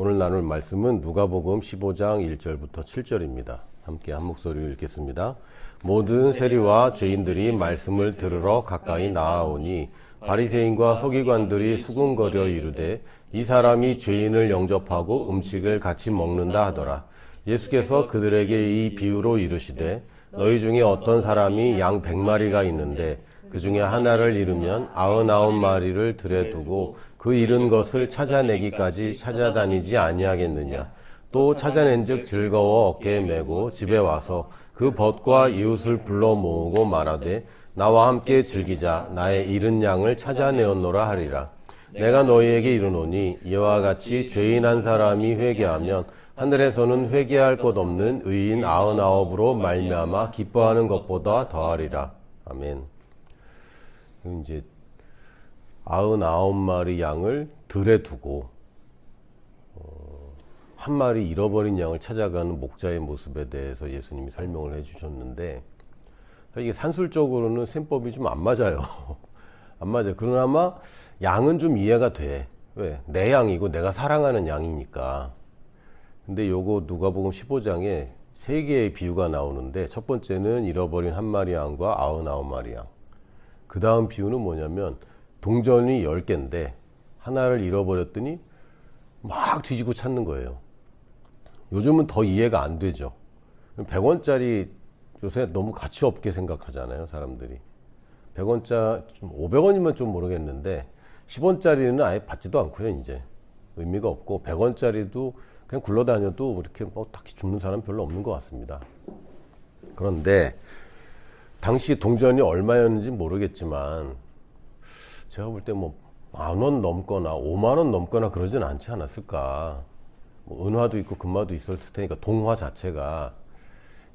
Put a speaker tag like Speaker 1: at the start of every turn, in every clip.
Speaker 1: 오늘 나눌 말씀은 누가복음 15장 1절부터 7절입니다. 함께 한 목소리로 읽겠습니다. 모든 세리와 죄인들이 말씀을 들으러 가까이 나아오니 바리새인과 서기관들이 수군거려 이르되 이 사람이 죄인을 영접하고 음식을 같이 먹는다 하더라. 예수께서 그들에게 이 비유로 이르시되 너희 중에 어떤 사람이 양 100마리가 있는데 그 중에 하나를 잃으면 99마리를 들에 두고 그 잃은 것을 찾아내기까지 찾아다니지 아니하겠느냐. 또 찾아낸즉 즐거워 어깨에 메고 집에 와서 그 벗과 이웃을 불러 모으고 말하되 나와 함께 즐기자. 나의 잃은 양을 찾아내었노라 하리라. 내가 너희에게 이르노니 이와 같이 죄인 한 사람이 회개하면 하늘에서는 회개할 것 없는 의인 99으로 말미암아 기뻐하는 것보다 더하리라. 아멘. 이제 99마리 양을 들에 두고 한 마리 잃어버린 양을 찾아가는 목자의 모습에 대해서 예수님이 설명을 해주셨는데, 이게 산술적으로는 셈법이 좀 안 맞아요. 안 맞아요. 그러나마 양은 좀 이해가 돼. 왜? 내 양이고 내가 사랑하는 양이니까. 근데 요거 누가복음 15장에 세 개의 비유가 나오는데, 첫 번째는 잃어버린 한 마리 양과 99마리 양. 그 다음 비유는 뭐냐면 동전이 10개인데 하나를 잃어버렸더니 막 뒤지고 찾는 거예요. 요즘은 더 이해가 안 되죠. 100원짜리 요새 너무 가치 없게 생각하잖아요, 사람들이. 100원짜리, 500원이면 좀 모르겠는데 10원짜리는 아예 받지도 않고요, 이제. 의미가 없고 100원짜리도 그냥 굴러다녀도 이렇게 뭐 딱히 줍는 사람 별로 없는 것 같습니다. 그런데 당시 동전이 얼마였는지 모르겠지만 제가 볼 때 뭐 10,000원 넘거나 50,000원 넘거나 그러진 않지 않았을까. 뭐 은화도 있고 금화도 있었을 테니까 동화 자체가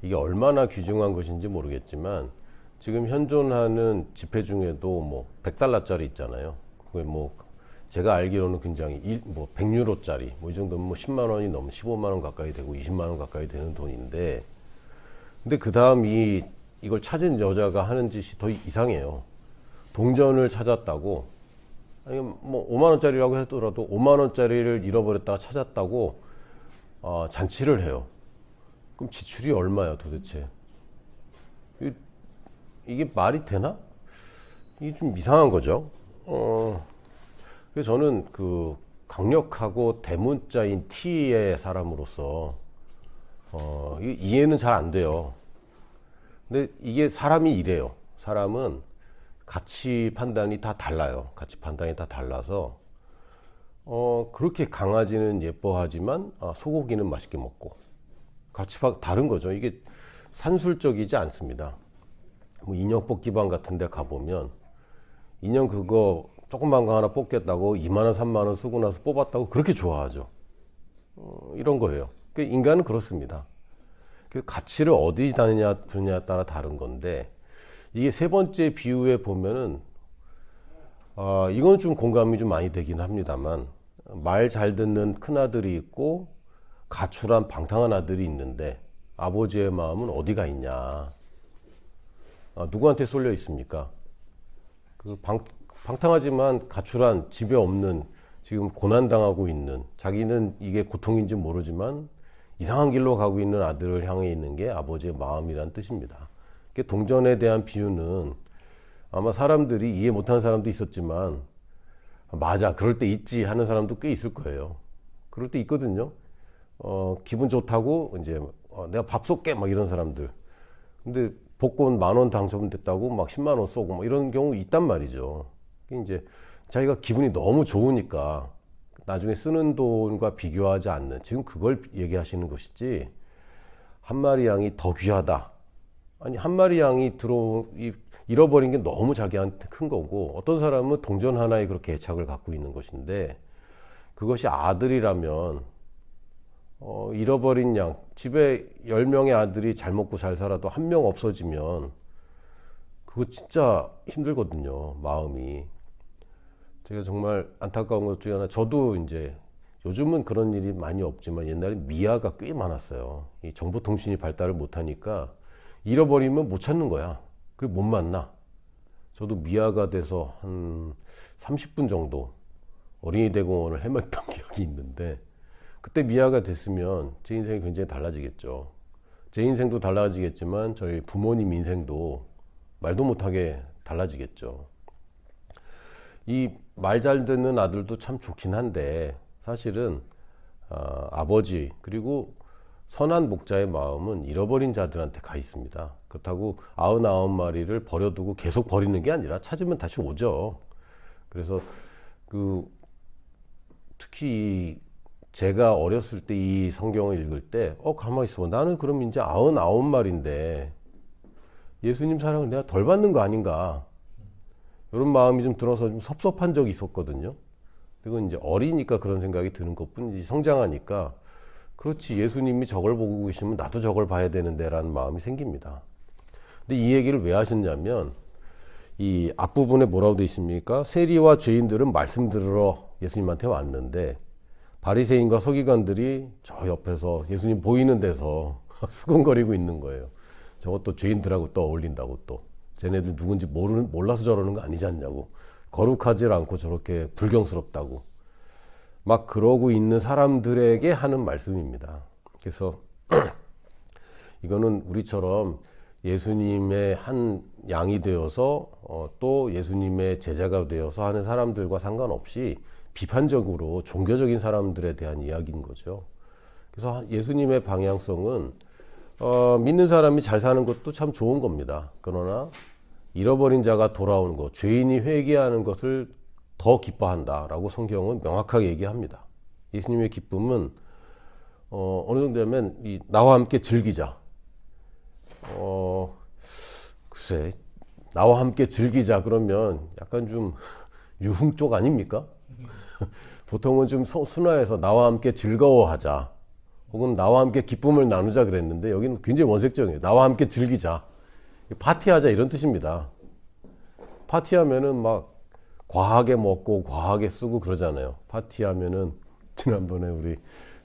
Speaker 1: 이게 얼마나 귀중한 것인지 모르겠지만 지금 현존하는 지폐 중에도 뭐 100달러짜리 있잖아요. 그게 뭐 제가 알기로는 굉장히 뭐 100유로짜리 뭐 이 정도면 뭐 10만 원이 넘는 15만 원 가까이 되고 20만 원 가까이 되는 돈인데, 근데 그 다음 이걸 찾은 여자가 하는 짓이 더 이상해요. 동전을 찾았다고, 아니 뭐 5만 원짜리라고 하더라도 5만 원짜리를 잃어버렸다가 찾았다고 잔치를 해요. 그럼 지출이 얼마야 도대체? 이게 말이 되나? 이게 좀 이상한 거죠. 그래서 저는 그 강력하고 대문자인 T의 사람으로서 이해는 잘 안 돼요. 근데 이게 사람이 이래요. 사람은 가치 판단이 다 달라요. 가치 판단이 다 달라서 그렇게 강아지는 예뻐하지만 소고기는 맛있게 먹고, 가치가 다른 거죠. 이게 산술적이지 않습니다. 뭐 인형 뽑기방 같은 데 가보면 인형 그거 조그만 거 하나 뽑겠다고 2만 원 3만 원 쓰고 나서 뽑았다고 그렇게 좋아하죠. 이런 거예요. 인간은 그렇습니다. 가치를 어디 두느냐에 따라 다른 건데, 이게 세 번째 비유에 보면은 이건 좀 공감이 좀 많이 되긴 합니다만, 말 잘 듣는 큰아들이 있고 가출한 방탕한 아들이 있는데 아버지의 마음은 어디가 있냐. 누구한테 쏠려 있습니까? 그 방탕하지만 가출한, 집에 없는, 지금 고난당하고 있는, 자기는 이게 고통인지 모르지만 이상한 길로 가고 있는 아들을 향해 있는 게 아버지의 마음이란 뜻입니다. 동전에 대한 비유는 아마 사람들이 이해 못하는 사람도 있었지만, 맞아, 그럴 때 있지 하는 사람도 꽤 있을 거예요. 그럴 때 있거든요. 기분 좋다고 이제 내가 밥 쏠게 막 이런 사람들. 근데 복권 10,000원 당첨됐다고 막 10만 원 쏘고 막 이런 경우 있단 말이죠. 이제 자기가 기분이 너무 좋으니까 나중에 쓰는 돈과 비교하지 않는, 지금 그걸 얘기하시는 것이지, 한 마리 양이 더 귀하다. 아니, 한 마리 양이 잃어버린 게 너무 자기한테 큰 거고, 어떤 사람은 동전 하나에 그렇게 애착을 갖고 있는 것인데, 그것이 아들이라면 잃어버린 양, 집에 10명의 아들이 잘 먹고 잘 살아도 한 명 없어지면 그거 진짜 힘들거든요, 마음이. 제가 정말 안타까운 것 중에 하나, 저도 이제 요즘은 그런 일이 많이 없지만 옛날에 미아가 꽤 많았어요. 이 정보통신이 발달을 못하니까 잃어버리면 못 찾는 거야. 그리고 못 만나. 저도 미아가 돼서 한 30분 정도 어린이 대공원을 헤맸던 기억이 있는데, 그때 미아가 됐으면 제 인생이 굉장히 달라지겠죠. 제 인생도 달라지겠지만 저희 부모님 인생도 말도 못하게 달라지겠죠. 이 말 잘 듣는 아들도 참 좋긴 한데 사실은 아버지 그리고 선한 목자의 마음은 잃어버린 자들한테 가 있습니다. 그렇다고 99마리를 버려두고 계속 버리는 게 아니라 찾으면 다시 오죠. 그래서 특히 제가 어렸을 때 이 성경을 읽을 때 가만히 있어봐. 나는 그럼 이제 99마리인데 예수님 사랑을 내가 덜 받는 거 아닌가, 이런 마음이 좀 들어서 좀 섭섭한 적이 있었거든요. 그건 이제 어리니까 그런 생각이 드는 것뿐이지, 성장하니까 그렇지, 예수님이 저걸 보고 계시면 나도 저걸 봐야 되는데 라는 마음이 생깁니다. 근데 이 얘기를 왜 하셨냐면 이 앞부분에 뭐라고 돼 있습니까? 세리와 죄인들은 말씀 들으러 예수님한테 왔는데 바리새인과 서기관들이 저 옆에서 예수님 보이는 데서 수군거리고 있는 거예요. 저것도 죄인들하고 또 어울린다고, 또 쟤네들 누군지 몰라서 저러는 거 아니지 않냐고, 거룩하지 않고 저렇게 불경스럽다고 막 그러고 있는 사람들에게 하는 말씀입니다. 그래서 이거는 우리처럼 예수님의 한 양이 되어서 또 예수님의 제자가 되어서 하는 사람들과 상관없이 비판적으로 종교적인 사람들에 대한 이야기인 거죠. 그래서 예수님의 방향성은 믿는 사람이 잘 사는 것도 참 좋은 겁니다. 그러나 잃어버린 자가 돌아오는 것, 죄인이 회개하는 것을 더 기뻐한다라고 성경은 명확하게 얘기합니다. 예수님의 기쁨은 어느 정도 되면 나와 함께 즐기자. 글쎄, 나와 함께 즐기자 그러면 약간 좀 유흥 쪽 아닙니까? 보통은 좀 순화해서 나와 함께 즐거워하자, 혹은 나와 함께 기쁨을 나누자 그랬는데 여기는 굉장히 원색적이에요. 나와 함께 즐기자, 파티하자, 이런 뜻입니다. 파티하면은 막 과하게 먹고 과하게 쓰고 그러잖아요. 파티하면은 지난번에 우리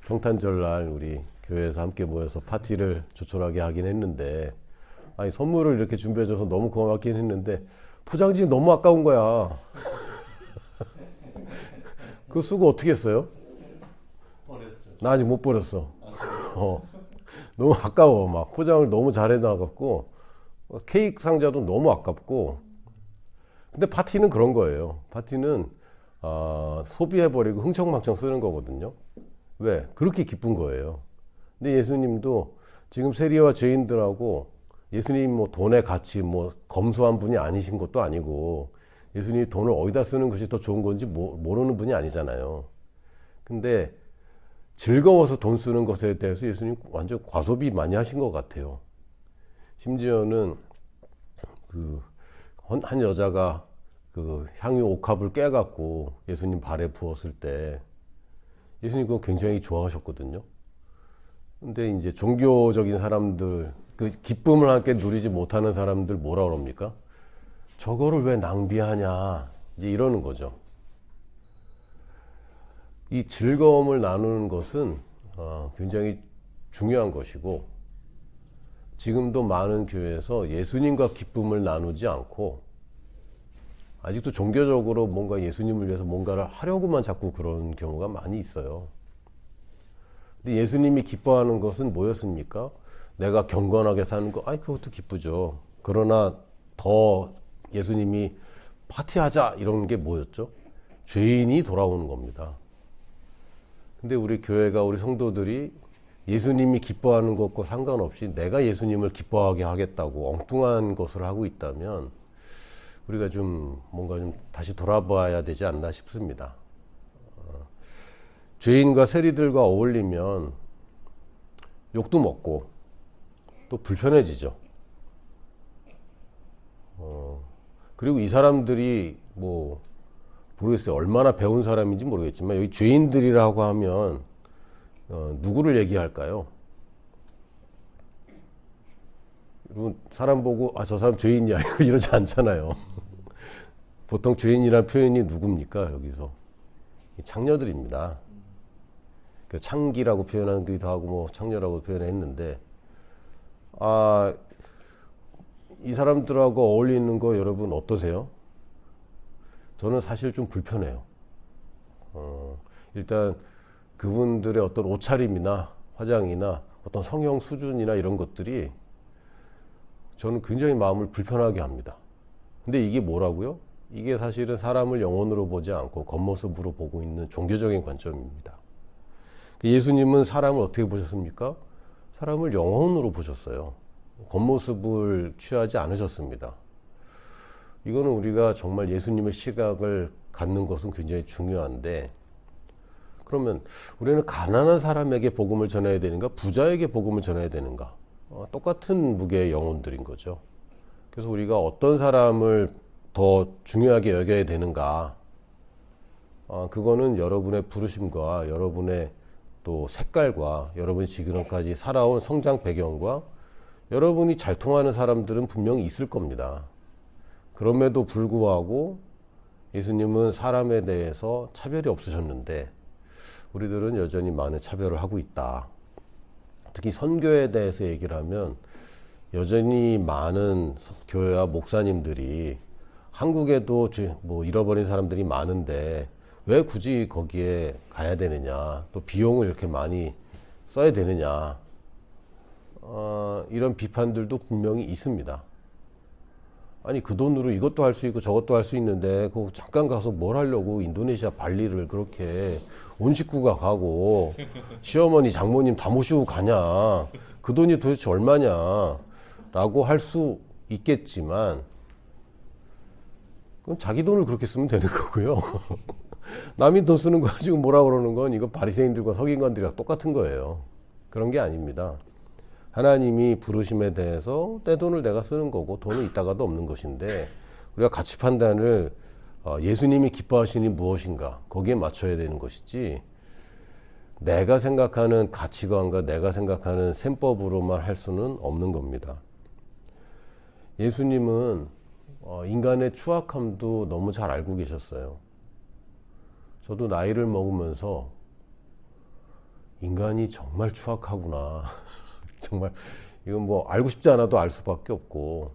Speaker 1: 성탄절날 우리 교회에서 함께 모여서 파티를 조촐하게 하긴 했는데, 아니 선물을 이렇게 준비해줘서 너무 고맙긴 했는데 포장지 너무 아까운 거야. 그 쓰고 어떻게 했어요?
Speaker 2: 버렸죠.
Speaker 1: 나 아직 못 버렸어. 너무 아까워. 막 포장을 너무 잘 해놔갖고 케이크 상자도 너무 아깝고. 근데 파티는 그런 거예요. 파티는 소비해버리고 흥청망청 쓰는 거거든요. 왜? 그렇게 기쁜 거예요. 근데 예수님도 지금 세리와 죄인들하고, 예수님 뭐 돈의 가치 뭐 검소한 분이 아니신 것도 아니고, 예수님이 돈을 어디다 쓰는 것이 더 좋은 건지 모르는 분이 아니잖아요. 근데 즐거워서 돈 쓰는 것에 대해서 예수님 완전 과소비 많이 하신 것 같아요. 심지어는 한 여자가 향유 옥합을 깨갖고 예수님 발에 부었을 때 예수님 그거 굉장히 좋아하셨거든요. 근데 이제 종교적인 사람들, 그 기쁨을 함께 누리지 못하는 사람들 뭐라 그럽니까? 저거를 왜 낭비하냐, 이제 이러는 거죠. 이 즐거움을 나누는 것은 굉장히 중요한 것이고, 지금도 많은 교회에서 예수님과 기쁨을 나누지 않고 아직도 종교적으로 뭔가 예수님을 위해서 뭔가를 하려고만 자꾸 그런 경우가 많이 있어요. 근데 예수님이 기뻐하는 것은 뭐였습니까? 내가 경건하게 사는 거, 그것도 기쁘죠. 그러나 더 예수님이 파티하자 이런 게 뭐였죠? 죄인이 돌아오는 겁니다. 근데 우리 교회가, 우리 성도들이 예수님이 기뻐하는 것과 상관없이 내가 예수님을 기뻐하게 하겠다고 엉뚱한 것을 하고 있다면 우리가 좀 뭔가 좀 다시 돌아봐야 되지 않나 싶습니다. 죄인과 세리들과 어울리면 욕도 먹고 또 불편해지죠. 그리고 이 사람들이 모르겠어요. 얼마나 배운 사람인지 모르겠지만 여기 죄인들이라고 하면 누구를 얘기할까요? 여러분, 사람 보고 저 사람 죄인이야 이러지 않잖아요. 보통 죄인이라는 표현이 누굽니까? 여기서 창녀들입니다. 그 창기라고 표현하기도 하고 창녀라고 표현했는데, 이 사람들하고 어울리는 거 여러분 어떠세요? 저는 사실 좀 불편해요. 일단 그분들의 어떤 옷차림이나 화장이나 어떤 성형 수준이나 이런 것들이 저는 굉장히 마음을 불편하게 합니다. 근데 이게 뭐라고요? 이게 사실은 사람을 영혼으로 보지 않고 겉모습으로 보고 있는 종교적인 관점입니다. 예수님은 사람을 어떻게 보셨습니까? 사람을 영혼으로 보셨어요. 겉모습을 취하지 않으셨습니다. 이거는 우리가 정말 예수님의 시각을 갖는 것은 굉장히 중요한데, 그러면 우리는 가난한 사람에게 복음을 전해야 되는가, 부자에게 복음을 전해야 되는가? 똑같은 무게의 영혼들인 거죠. 그래서 우리가 어떤 사람을 더 중요하게 여겨야 되는가? 그거는 여러분의 부르심과 여러분의 또 색깔과 여러분이 지금까지 살아온 성장 배경과 여러분이 잘 통하는 사람들은 분명히 있을 겁니다. 그럼에도 불구하고 예수님은 사람에 대해서 차별이 없으셨는데 우리들은 여전히 많은 차별을 하고 있다. 특히 선교에 대해서 얘기를 하면 여전히 많은 교회와 목사님들이 한국에도 뭐 잃어버린 사람들이 많은데 왜 굳이 거기에 가야 되느냐, 또 비용을 이렇게 많이 써야 되느냐, 이런 비판들도 분명히 있습니다. 아니 그 돈으로 이것도 할 수 있고 저것도 할 수 있는데 그 잠깐 가서 뭘 하려고 인도네시아 발리를 그렇게 온 식구가 가고 시어머니 장모님 다 모시고 가냐, 그 돈이 도대체 얼마냐 라고 할 수 있겠지만 그럼 자기 돈을 그렇게 쓰면 되는 거고요. 남이 돈 쓰는 거 가지고 뭐라 그러는 건 이거 바리새인들과 서기관들이랑 똑같은 거예요. 그런 게 아닙니다. 하나님이 부르심에 대해서 내 돈을 내가 쓰는 거고 돈은 있다가도 없는 것인데 우리가 가치 판단을 예수님이 기뻐하시니 무엇인가 거기에 맞춰야 되는 것이지 내가 생각하는 가치관과 내가 생각하는 셈법으로만 할 수는 없는 겁니다. 예수님은 인간의 추악함도 너무 잘 알고 계셨어요. 저도 나이를 먹으면서 인간이 정말 추악하구나. 정말 이건 뭐 알고 싶지 않아도 알 수밖에 없고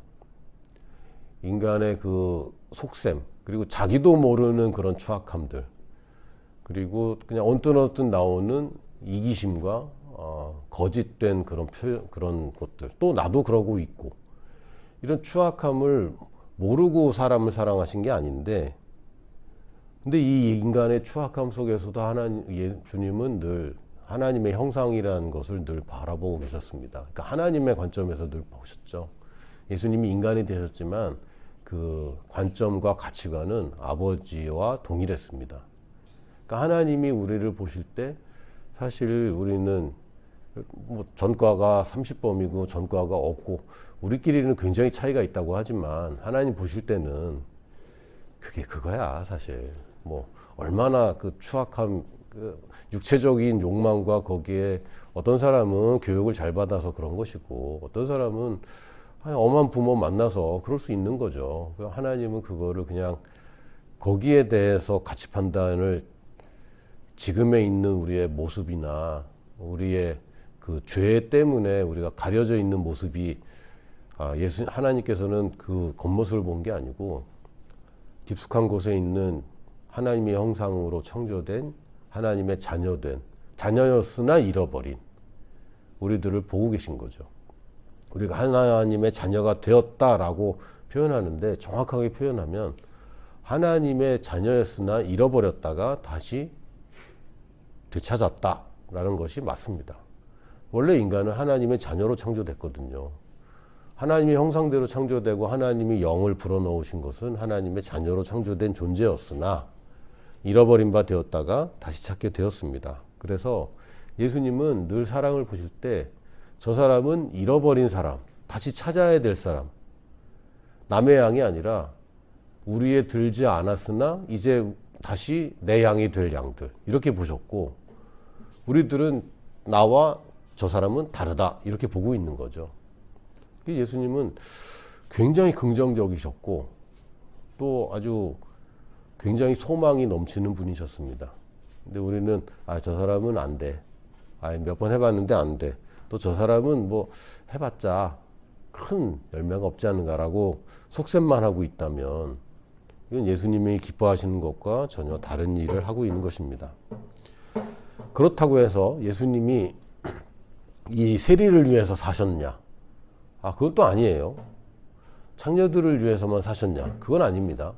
Speaker 1: 인간의 그 속셈 그리고 자기도 모르는 그런 추악함들 그리고 그냥 언뜻언뜻 나오는 이기심과 거짓된 그런 표현 그런 것들 또 나도 그러고 있고 이런 추악함을 모르고 사람을 사랑하신 게 아닌데 근데 이 인간의 추악함 속에서도 주님은 늘 하나님의 형상이라는 것을 늘 바라보고 계셨습니다. 그러니까 하나님의 관점에서 늘 보셨죠. 예수님이 인간이 되셨지만 그 관점과 가치관은 아버지와 동일했습니다. 그러니까 하나님이 우리를 보실 때 사실 우리는 뭐 전과가 30범이고 전과가 없고 우리끼리는 굉장히 차이가 있다고 하지만 하나님 보실 때는 그게 그거야 사실. 뭐 얼마나 그 추악함 그 육체적인 욕망과 거기에 어떤 사람은 교육을 잘 받아서 그런 것이고 어떤 사람은 엄한 부모 만나서 그럴 수 있는 거죠. 하나님은 그거를 그냥 거기에 대해서 가치 판단을 지금에 있는 우리의 모습이나 우리의 그 죄 때문에 우리가 가려져 있는 모습이 하나님께서는 그 겉모습을 본 게 아니고 깊숙한 곳에 있는 하나님의 형상으로 창조된 하나님의 자녀였으나 잃어버린 우리들을 보고 계신 거죠. 우리가 하나님의 자녀가 되었다라고 표현하는데 정확하게 표현하면 하나님의 자녀였으나 잃어버렸다가 다시 되찾았다라는 것이 맞습니다. 원래 인간은 하나님의 자녀로 창조됐거든요. 하나님의 형상대로 창조되고 하나님이 영을 불어넣으신 것은 하나님의 자녀로 창조된 존재였으나 잃어버린 바 되었다가 다시 찾게 되었습니다. 그래서 예수님은 늘 사람을 보실 때 저 사람은 잃어버린 사람, 다시 찾아야 될 사람, 남의 양이 아니라 우리에 들지 않았으나 이제 다시 내 양이 될 양들 이렇게 보셨고 우리들은 나와 저 사람은 다르다 이렇게 보고 있는 거죠. 예수님은 굉장히 긍정적이셨고 또 아주 굉장히 소망이 넘치는 분이셨습니다. 근데 우리는 저 사람은 안 돼. 몇 번 해봤는데 안 돼. 또 저 사람은 뭐 해봤자 큰 열매가 없지 않은가라고 속셈만 하고 있다면 이건 예수님이 기뻐하시는 것과 전혀 다른 일을 하고 있는 것입니다. 그렇다고 해서 예수님이 이 세리를 위해서 사셨냐? 그것도 아니에요. 창녀들을 위해서만 사셨냐? 그건 아닙니다.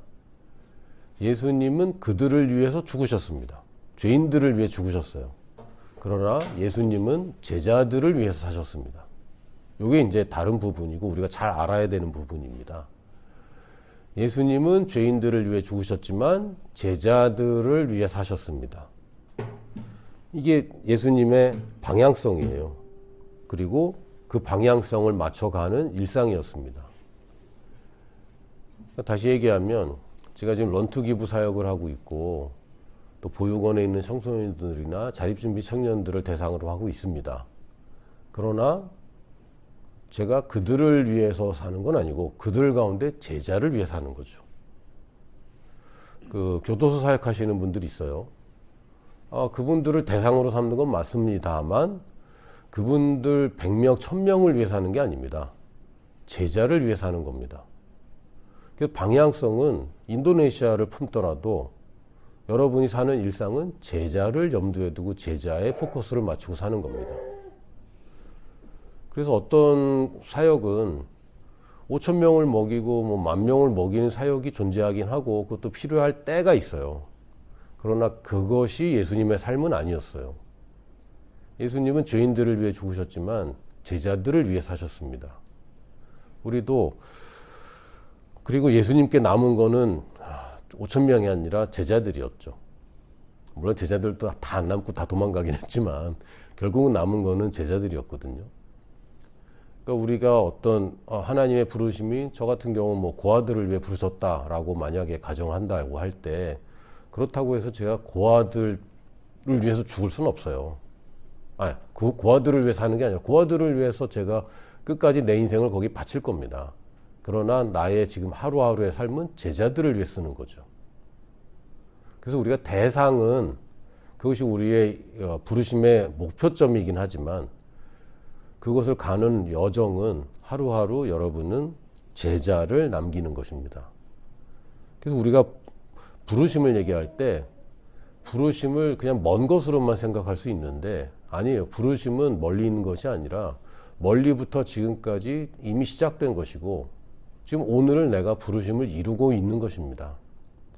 Speaker 1: 예수님은 그들을 위해서 죽으셨습니다. 죄인들을 위해 죽으셨어요. 그러나 예수님은 제자들을 위해서 사셨습니다. 이게 이제 다른 부분이고 우리가 잘 알아야 되는 부분입니다. 예수님은 죄인들을 위해 죽으셨지만 제자들을 위해 사셨습니다. 이게 예수님의 방향성이에요. 그리고 그 방향성을 맞춰가는 일상이었습니다. 다시 얘기하면 제가 지금 런투기부 사역을 하고 있고 또 보육원에 있는 청소년들이나 자립준비 청년들을 대상으로 하고 있습니다. 그러나 제가 그들을 위해서 사는 건 아니고 그들 가운데 제자를 위해 사는 거죠. 그 교도소 사역하시는 분들이 있어요. 그분들을 대상으로 삼는 건 맞습니다만 그분들 100명, 1000명을 위해 사는 게 아닙니다. 제자를 위해 사는 겁니다. 그 방향성은 인도네시아를 품더라도 여러분이 사는 일상은 제자를 염두에 두고 제자의 포커스를 맞추고 사는 겁니다. 그래서 어떤 사역은 5,000명을 먹이고 10,000명을 먹이는 사역이 존재하긴 하고 그것도 필요할 때가 있어요. 그러나 그것이 예수님의 삶은 아니었어요. 예수님은 죄인들을 위해 죽으셨지만 제자들을 위해 사셨습니다. 우리도 그리고 예수님께 남은 거는 5,000명이 아니라 제자들이었죠. 물론 제자들도 다 안 남고 다 도망가긴 했지만 결국은 남은 거는 제자들이었거든요. 그러니까 우리가 어떤 하나님의 부르심이 저 같은 경우는 뭐 고아들을 위해 부르셨다라고 만약에 가정한다고 할 때 그렇다고 해서 제가 고아들을 위해서 죽을 수는 없어요. 그 고아들을 위해서 하는 게 아니라 고아들을 위해서 제가 끝까지 내 인생을 거기 바칠 겁니다. 그러나 나의 지금 하루하루의 삶은 제자들을 위해 쓰는 거죠. 그래서 우리가 대상은 그것이 우리의 부르심의 목표점이긴 하지만 그것을 가는 여정은 하루하루 여러분은 제자를 남기는 것입니다. 그래서 우리가 부르심을 얘기할 때 부르심을 그냥 먼 것으로만 생각할 수 있는데 아니에요. 부르심은 멀리 있는 것이 아니라 멀리부터 지금까지 이미 시작된 것이고 지금 오늘을 내가 부르심을 이루고 있는 것입니다.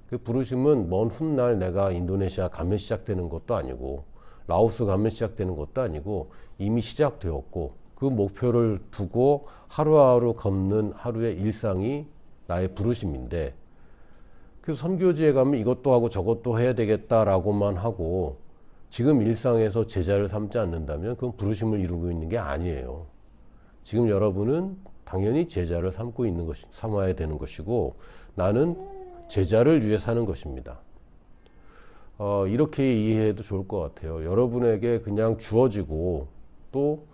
Speaker 1: 그 부르심은 먼 훗날 내가 인도네시아 가면 시작되는 것도 아니고 라오스 가면 시작되는 것도 아니고 이미 시작되었고 그 목표를 두고 하루하루 걷는 하루의 일상이 나의 부르심인데 그래서 선교지에 가면 이것도 하고 저것도 해야 되겠다라고만 하고 지금 일상에서 제자를 삼지 않는다면 그건 부르심을 이루고 있는 게 아니에요. 지금 여러분은 당연히 제자를 삼아야 되는 것이고 나는 제자를 위해 사는 것입니다. 이렇게 이해해도 좋을 것 같아요. 여러분에게 그냥 주어지고 또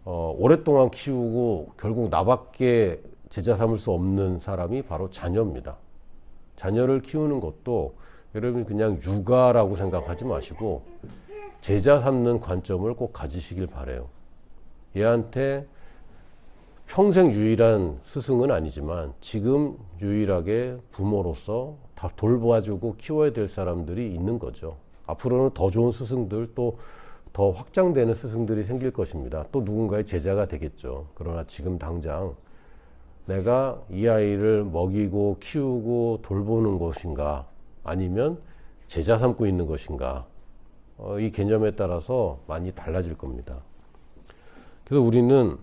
Speaker 1: 오랫동안 키우고 결국 나밖에 제자 삼을 수 없는 사람이 바로 자녀입니다. 자녀를 키우는 것도 여러분 그냥 육아라고 생각하지 마시고 제자 삼는 관점을 꼭 가지시길 바라요. 얘한테 평생 유일한 스승은 아니지만 지금 유일하게 부모로서 다 돌봐주고 키워야 될 사람들이 있는 거죠. 앞으로는 더 좋은 스승들 또 더 확장되는 스승들이 생길 것입니다. 또 누군가의 제자가 되겠죠. 그러나 지금 당장 내가 이 아이를 먹이고 키우고 돌보는 것인가 아니면 제자 삼고 있는 것인가 이 개념에 따라서 많이 달라질 겁니다. 그래서 우리는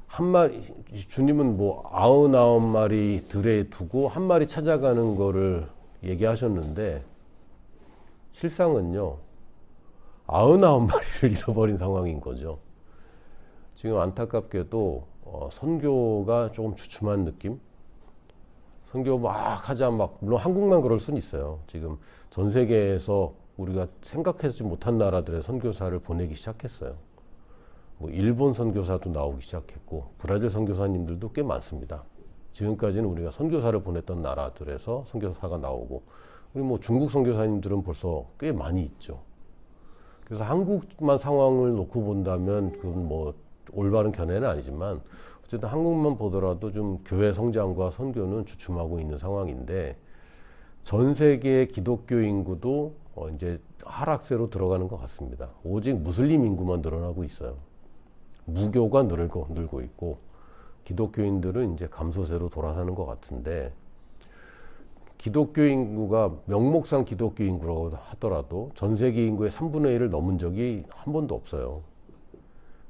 Speaker 1: 한 마리, 주님은 뭐 99마리 들에 두고 한 마리 찾아가는 거를 얘기하셨는데 실상은요 99마리를 잃어버린 상황인 거죠. 지금 안타깝게도 선교가 조금 주춤한 느낌? 선교 막 하자 물론 한국만 그럴 수는 있어요. 지금 전 세계에서 우리가 생각하지 못한 나라들의 선교사를 보내기 시작했어요. 뭐 일본 선교사도 나오기 시작했고 브라질 선교사님들도 꽤 많습니다. 지금까지는 우리가 선교사를 보냈던 나라들에서 선교사가 나오고 우리 뭐 중국 선교사님들은 벌써 꽤 많이 있죠. 그래서 한국만 상황을 놓고 본다면 그건 뭐 올바른 견해는 아니지만 어쨌든 한국만 보더라도 좀 교회 성장과 선교는 주춤하고 있는 상황인데 전 세계의 기독교 인구도 이제 하락세로 들어가는 것 같습니다. 오직 무슬림 인구만 늘어나고 있어요. 무교가 늘고 있고 기독교인들은 이제 감소세로 돌아서는 것 같은데, 기독교 인구가 명목상 기독교 인구라고 하더라도 전 세계 인구의 3분의 1을 넘은 적이 한 번도 없어요.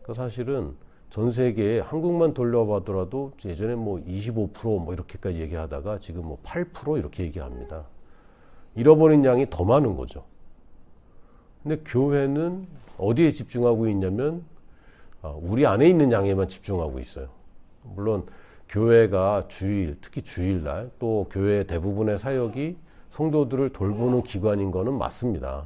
Speaker 1: 그러니까 사실은 전 세계에 한국만 돌려봐더라도 예전에 뭐 25% 이렇게까지 얘기하다가 지금 뭐 8% 이렇게 얘기합니다. 잃어버린 양이 더 많은 거죠. 근데 교회는 어디에 집중하고 있냐면 우리 안에 있는 양에만 집중하고 있어요. 물론 교회가 특히 주일날, 또 교회 대부분의 사역이 성도들을 돌보는 기관인 거는 맞습니다.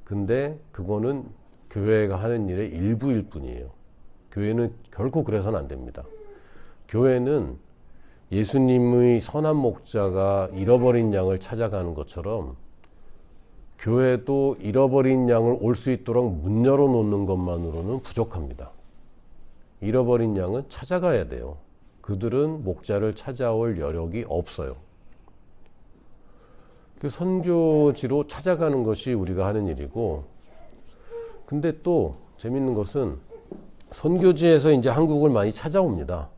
Speaker 1: 근데 그거는 교회가 하는 일의 일부일 뿐이에요. 교회는 결코 그래서는 안 됩니다. 교회는 예수님의 선한 목자가 잃어버린 양을 찾아가는 것처럼 교회도 잃어버린 양을 올 수 있도록 문 열어놓는 것만으로는 부족합니다. 잃어버린 양은 찾아가야 돼요. 그들은 목자를 찾아올 여력이 없어요. 그 선교지로 찾아가는 것이 우리가 하는 일이고, 근데 또 재밌는 것은 선교지에서 이제 한국을 많이 찾아옵니다.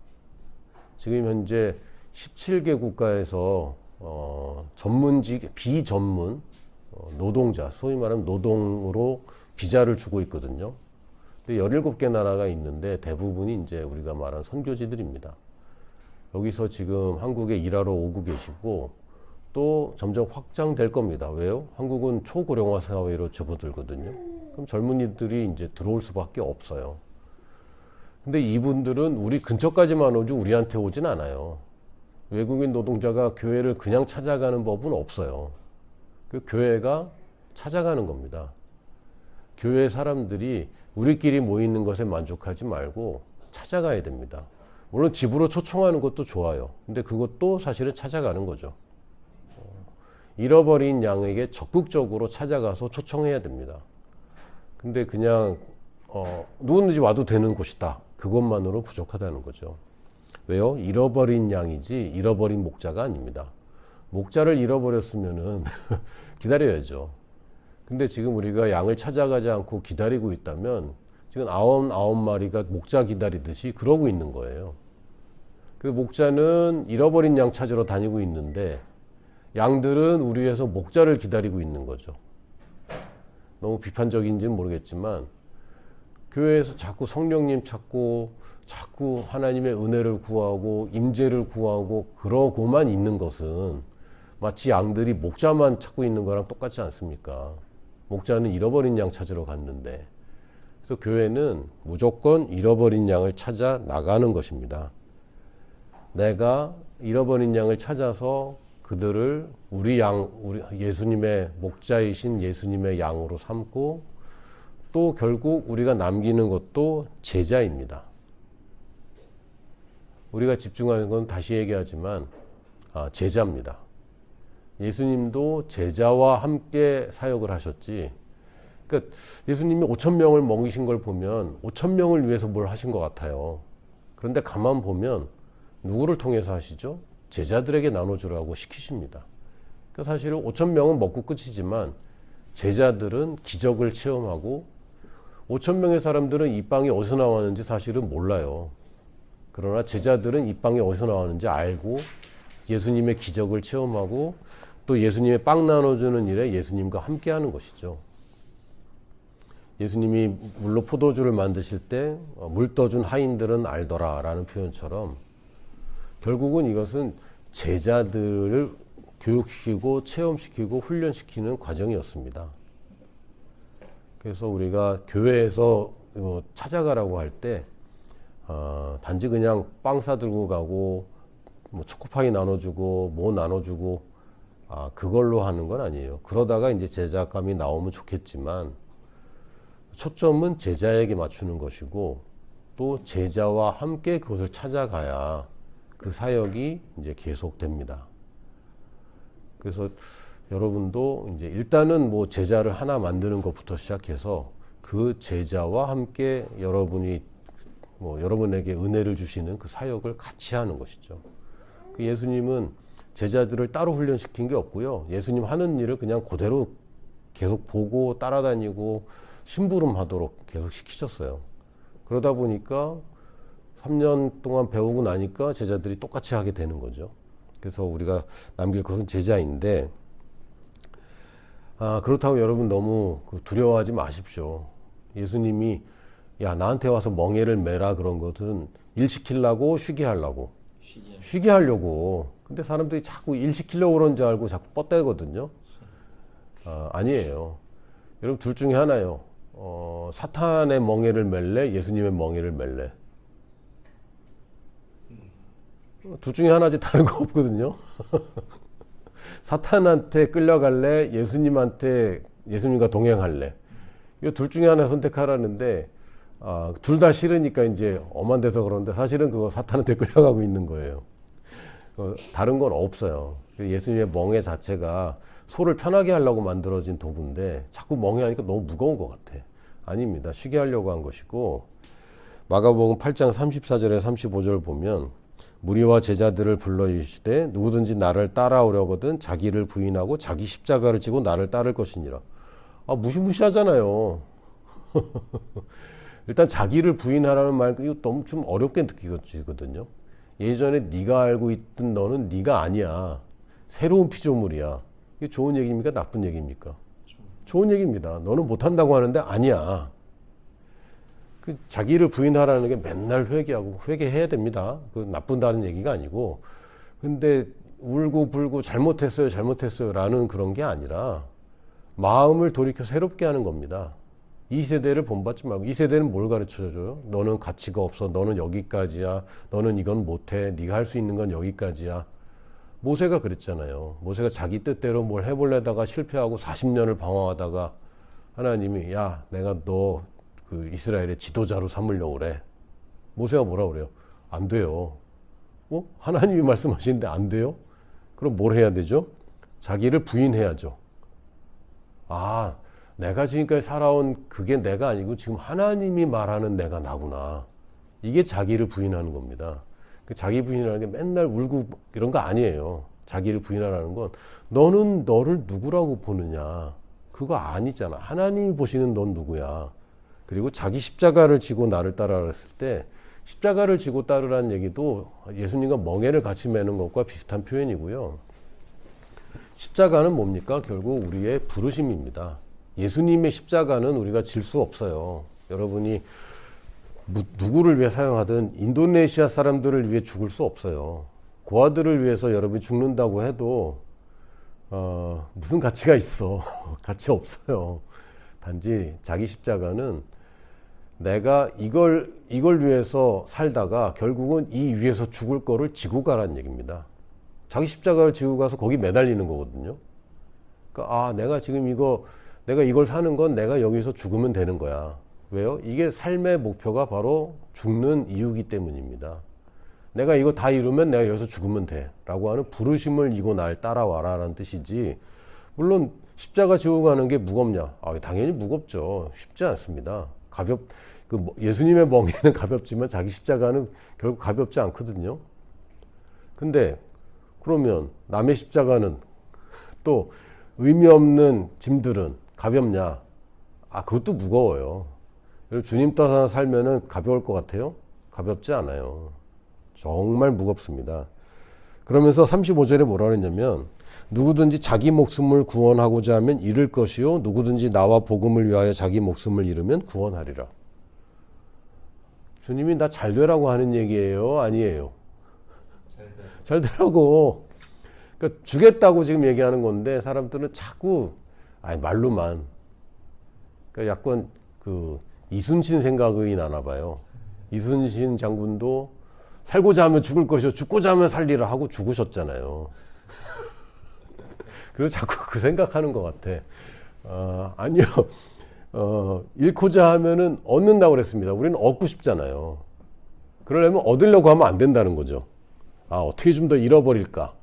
Speaker 1: 지금 현재 17개 국가에서 비전문 노동자, 소위 말하면 노동으로 비자를 주고 있거든요. 17개 나라가 있는데 대부분이 이제 우리가 말한 선교지들입니다. 여기서 지금 한국에 일하러 오고 계시고 또 점점 확장될 겁니다. 왜요? 한국은 초고령화 사회로 접어들거든요. 그럼 젊은이들이 이제 들어올 수밖에 없어요. 근데 이분들은 우리 근처까지만 오지 우리한테 오진 않아요. 외국인 노동자가 교회를 그냥 찾아가는 법은 없어요. 그 교회가 찾아가는 겁니다. 교회 사람들이 우리끼리 모이는 것에 만족하지 말고 찾아가야 됩니다. 물론 집으로 초청하는 것도 좋아요. 근데 그것도 사실은 찾아가는 거죠. 잃어버린 양에게 적극적으로 찾아가서 초청해야 됩니다. 근데 그냥 누구든지 와도 되는 곳이다, 그것만으로 부족하다는 거죠. 왜요? 잃어버린 양이지 잃어버린 목자가 아닙니다. 목자를 잃어버렸으면은 기다려야죠. 근데 지금 우리가 양을 찾아가지 않고 기다리고 있다면 지금 99마리가 목자 기다리듯이 그러고 있는 거예요. 그 목자는 잃어버린 양 찾으러 다니고 있는데 양들은 우리 위해서 목자를 기다리고 있는 거죠. 너무 비판적인지는 모르겠지만 교회에서 자꾸 성령님 찾고 자꾸 하나님의 은혜를 구하고 임재를 구하고 그러고만 있는 것은 마치 양들이 목자만 찾고 있는 거랑 똑같지 않습니까? 목자는 잃어버린 양 찾으러 갔는데, 그래서 교회는 무조건 잃어버린 양을 찾아 나가는 것입니다. 내가 잃어버린 양을 찾아서 그들을 우리 예수님의 목자이신 예수님의 양으로 삼고, 또 결국 우리가 남기는 것도 제자입니다. 우리가 집중하는 건 다시 얘기하지만 제자입니다. 예수님도 제자와 함께 사역을 하셨지. 그러니까 예수님이 5,000명을 먹이신 걸 보면 5,000명을 위해서 뭘 하신 것 같아요. 그런데 가만 보면 누구를 통해서 하시죠? 제자들에게 나눠주라고 시키십니다. 그러니까 사실은 5,000명은 먹고 끝이지만 제자들은 기적을 체험하고 5,000명의 사람들은 이 빵이 어디서 나왔는지 사실은 몰라요. 그러나 제자들은 이 빵이 어디서 나왔는지 알고 예수님의 기적을 체험하고 또 예수님의 빵 나눠주는 일에 예수님과 함께하는 것이죠. 예수님이 물로 포도주를 만드실 때 물 떠준 하인들은 알더라 라는 표현처럼 결국은 이것은 제자들을 교육시키고 체험시키고 훈련시키는 과정이었습니다. 그래서 우리가 교회에서 찾아가라고 할 때 단지 그냥 빵 사들고 가고 뭐 초코파이 나눠주고 뭐 나눠주고 그걸로 하는 건 아니에요. 그러다가 이제 제자감이 나오면 좋겠지만 초점은 제자에게 맞추는 것이고 또 제자와 함께 그것을 찾아가야 그 사역이 이제 계속됩니다. 그래서 여러분도 이제 일단은 뭐 제자를 하나 만드는 것부터 시작해서 그 제자와 함께 여러분이 뭐 여러분에게 은혜를 주시는 그 사역을 같이 하는 것이죠. 그 예수님은 제자들을 따로 훈련시킨 게 없고요. 예수님 하는 일을 그냥 그대로 계속 보고 따라다니고 심부름하도록 계속 시키셨어요. 그러다 보니까 3년 동안 배우고 나니까 제자들이 똑같이 하게 되는 거죠. 그래서 우리가 남길 것은 제자인데, 그렇다고 여러분 너무 두려워하지 마십시오. 예수님이 야 나한테 와서 멍에를 매라 그런 것은 일 시키려고 쉬게 하려고 쉬게 하려고. 근데 사람들이 자꾸 일 시키려고 그런 줄 알고 자꾸 뻗대거든요. 아니에요. 여러분 둘 중에 하나요. 사탄의 멍에를 맬래, 예수님의 멍에를 맬래. 둘 중에 하나지 다른 거 없거든요. 사탄한테 끌려갈래, 예수님과 동행할래. 이 둘 중에 하나 선택하라는데, 둘 다 싫으니까 이제 엄한 데서 그러는데 사실은 그거 사탄한테 끌려가고 있는 거예요. 다른 건 없어요. 예수님의 멍에 자체가 소를 편하게 하려고 만들어진 도구인데 자꾸 멍에 하니까 너무 무거운 것 같아. 아닙니다. 쉬게 하려고 한 것이고, 마가복음 8장 34절에 35절 보면 무리와 제자들을 불러 이르시되 누구든지 나를 따라오려거든 자기를 부인하고 자기 십자가를 지고 나를 따를 것이니라. 무시무시하잖아요. 일단 자기를 부인하라는 말, 이거 너무 좀 어렵게 느끼거든요. 예전에 네가 알고 있던 너는 네가 아니야. 새로운 피조물이야. 이게 좋은 얘기입니까? 나쁜 얘기입니까? 좋은 얘기입니다. 너는 못한다고 하는데 아니야. 자기를 부인하라는 게 맨날 회개하고, 회개해야 됩니다. 나쁜다는 얘기가 아니고. 근데 울고 불고 잘못했어요 라는 그런 게 아니라 마음을 돌이켜 새롭게 하는 겁니다. 이 세대를 본받지 말고, 이 세대는 뭘 가르쳐줘요? 너는 가치가 없어. 너는 여기까지야. 너는 이건 못해. 네가 할 수 있는 건 여기까지야. 모세가 그랬잖아요. 모세가 자기 뜻대로 뭘 해보려다가 실패하고 40년을 방황하다가 하나님이 야 내가 너 이스라엘의 지도자로 삼으려고 그래. 모세가 뭐라 그래요? 안 돼요. 하나님이 말씀하시는데 안 돼요? 그럼 뭘 해야 되죠? 자기를 부인해야죠. 내가 지금까지 살아온 그게 내가 아니고 지금 하나님이 말하는 내가 나구나. 이게 자기를 부인하는 겁니다. 자기 부인이라는 게 맨날 울고 이런 거 아니에요. 자기를 부인하라는 건 너는 너를 누구라고 보느냐. 그거 아니잖아. 하나님이 보시는 넌 누구야. 그리고 자기 십자가를 지고 나를 따르라 했을 때 십자가를 지고 따르라는 얘기도 예수님과 멍에를 같이 매는 것과 비슷한 표현이고요. 십자가는 뭡니까? 결국 우리의 부르심입니다. 예수님의 십자가는 우리가 질 수 없어요. 여러분이 누구를 위해 사용하든 인도네시아 사람들을 위해 죽을 수 없어요. 고아들을 위해서 여러분이 죽는다고 해도 무슨 가치가 있어. 가치 없어요. 단지 자기 십자가는 내가 이걸 위해서 살다가 결국은 이 위에서 죽을 거를 지고 가라는 얘기입니다. 자기 십자가를 지고 가서 거기 매달리는 거거든요. 그러니까 내가 이걸 사는 건 내가 여기서 죽으면 되는 거야. 왜요? 이게 삶의 목표가 바로 죽는 이유이기 때문입니다. 내가 이거 다 이루면 내가 여기서 죽으면 돼 라고 하는 부르심을 이고 날 따라와라 라는 뜻이지, 물론 십자가 지고 가는 게 무겁냐? 당연히 무겁죠. 쉽지 않습니다. 예수님의 멍에는 가볍지만 자기 십자가는 결국 가볍지 않거든요. 근데 그러면 남의 십자가는, 또 의미 없는 짐들은 가볍냐? 그것도 무거워요. 주님 따라 살면은 가벼울 것 같아요? 가볍지 않아요. 정말 무겁습니다. 그러면서 35절에 뭐라 그랬냐면 누구든지 자기 목숨을 구원하고자 하면 잃을 것이요 누구든지 나와 복음을 위하여 자기 목숨을 잃으면 구원하리라. 주님이 나 잘 되라고 하는 얘기예요? 아니에요? 잘 되라고. 그러니까 주겠다고 지금 얘기하는 건데 사람들은 자꾸 말로만, 그러니까 약간 이순신 생각이 나나 봐요. 이순신 장군도 살고자 하면 죽을 것이요 죽고자 하면 살리라 하고 죽으셨잖아요. 그래서 자꾸 그 생각하는 것 같아. 아니요. 잃고자 하면은 얻는다고 그랬습니다. 우리는 얻고 싶잖아요. 그러려면 얻으려고 하면 안 된다는 거죠. 어떻게 좀 더 잃어버릴까?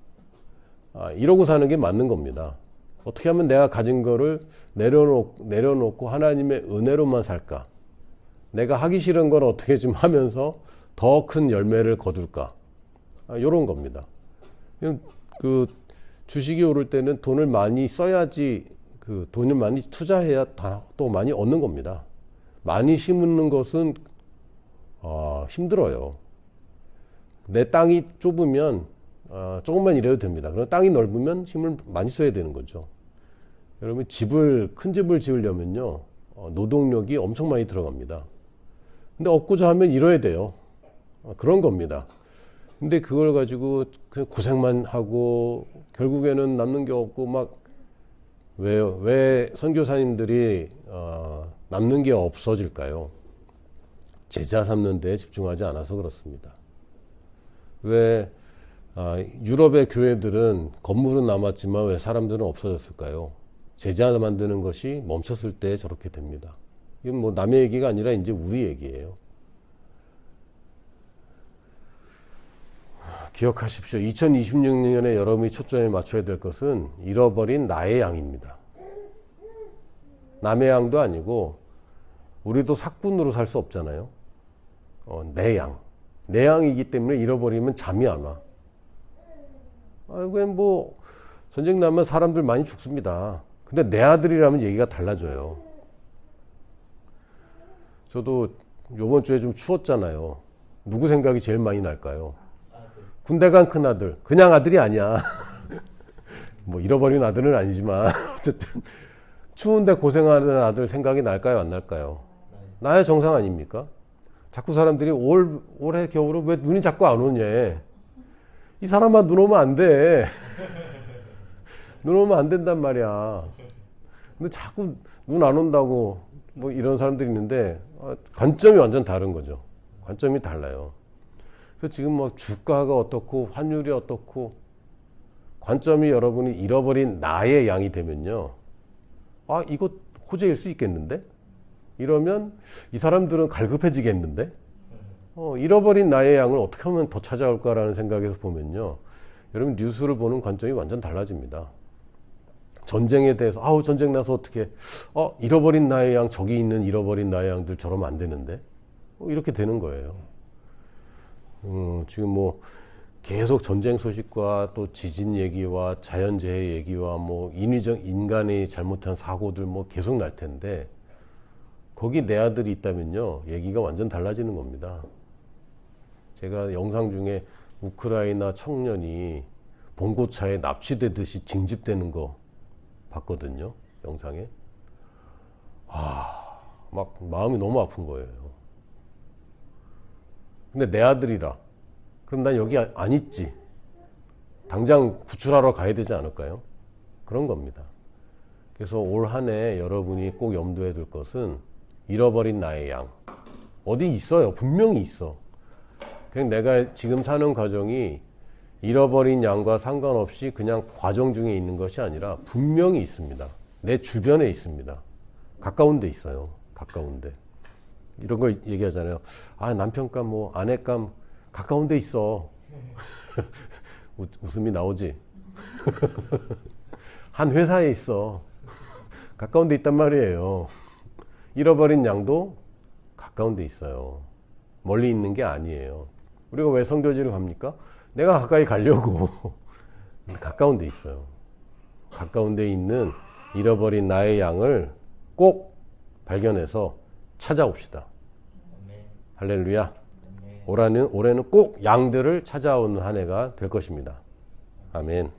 Speaker 1: 이러고 사는 게 맞는 겁니다. 어떻게 하면 내가 가진 거를 내려놓고 하나님의 은혜로만 살까? 내가 하기 싫은 걸 어떻게 좀 하면서 더 큰 열매를 거둘까? 이런 겁니다. 주식이 오를 때는 돈을 많이 써야지 그 돈을 많이 투자해야 또 많이 얻는 겁니다. 많이 심는 것은 힘들어요. 내 땅이 좁으면 조금만 일해도 됩니다. 그럼 땅이 넓으면 힘을 많이 써야 되는 거죠. 여러분 큰 집을 지으려면요 노동력이 엄청 많이 들어갑니다. 근데 얻고자 하면 이뤄야 돼요. 그런 겁니다. 근데 그걸 가지고 그냥 고생만 하고 결국에는 남는 게 없고 막 왜 선교사님들이 남는 게 없어질까요? 제자 삼는 데 집중하지 않아서 그렇습니다. 왜 유럽의 교회들은 건물은 남았지만 왜 사람들은 없어졌을까요? 제자 만드는 것이 멈췄을 때 저렇게 됩니다. 이건 뭐 남의 얘기가 아니라 이제 우리 얘기예요. 기억하십시오. 2026년에 여러분이 초점에 맞춰야 될 것은 잃어버린 나의 양입니다. 남의 양도 아니고 우리도 사꾼으로 살 수 없잖아요. 내 양. 내 양이기 때문에 잃어버리면 잠이 안 와. 그냥 뭐 전쟁 나면 사람들 많이 죽습니다. 근데 내 아들이라면 얘기가 달라져요. 저도 요번 주에 좀 추웠잖아요. 누구 생각이 제일 많이 날까요? 군대 간 큰 아들. 그냥 아들이 아니야. 뭐 잃어버린 아들은 아니지만 어쨌든 추운데 고생하는 아들 생각이 날까요? 안 날까요? 나의 정상 아닙니까? 자꾸 사람들이 올해 겨울은 왜 눈이 자꾸 안 오냐. 이 사람아 눈 오면 안 돼. 눈 오면 안 된단 말이야. 근데 자꾸 눈 안 온다고 뭐 이런 사람들이 있는데 관점이 완전 다른 거죠. 관점이 달라요. 그래서 지금 뭐 주가가 어떻고 환율이 어떻고 관점이 여러분이 잃어버린 나의 양이 되면요. 이거 호재일 수 있겠는데? 이러면 이 사람들은 갈급해지겠는데? 잃어버린 나의 양을 어떻게 하면 더 찾아올까라는 생각에서 보면요. 여러분 뉴스를 보는 관점이 완전 달라집니다. 전쟁에 대해서 전쟁 나서 어떻게 잃어버린 나의 양 저기 있는 잃어버린 나의 양들 저러면 안 되는데? 이렇게 되는 거예요. 지금 뭐 계속 전쟁 소식과 또 지진 얘기와 자연재해 얘기와 뭐 인간이 잘못한 사고들 뭐 계속 날 텐데 거기 내 아들이 있다면요 얘기가 완전 달라지는 겁니다. 제가 영상 중에 우크라이나 청년이 봉고차에 납치되듯이 징집되는 거 봤거든요. 영상에. 막 마음이 너무 아픈 거예요. 근데 내 아들이라. 그럼 난 여기 안 있지. 당장 구출하러 가야 되지 않을까요? 그런 겁니다. 그래서 올 한 해 여러분이 꼭 염두에 둘 것은 잃어버린 나의 양. 어디 있어요. 분명히 있어. 그냥 내가 지금 사는 과정이 잃어버린 양과 상관없이 그냥 과정 중에 있는 것이 아니라 분명히 있습니다. 내 주변에 있습니다. 가까운 데 있어요. 가까운 데. 이런 거 얘기하잖아요. 남편감 뭐 아내감 가까운 데 있어. 웃음이 나오지. 한 회사에 있어. 가까운 데 있단 말이에요. 잃어버린 양도 가까운 데 있어요. 멀리 있는 게 아니에요. 우리가 왜 선교지를 갑니까? 내가 가까이 가려고. 가까운 데 있어요. 가까운 데 있는 잃어버린 나의 양을 꼭 발견해서 찾아옵시다. 할렐루야. 올해는 꼭 양들을 찾아오는 한 해가 될 것입니다. 아멘.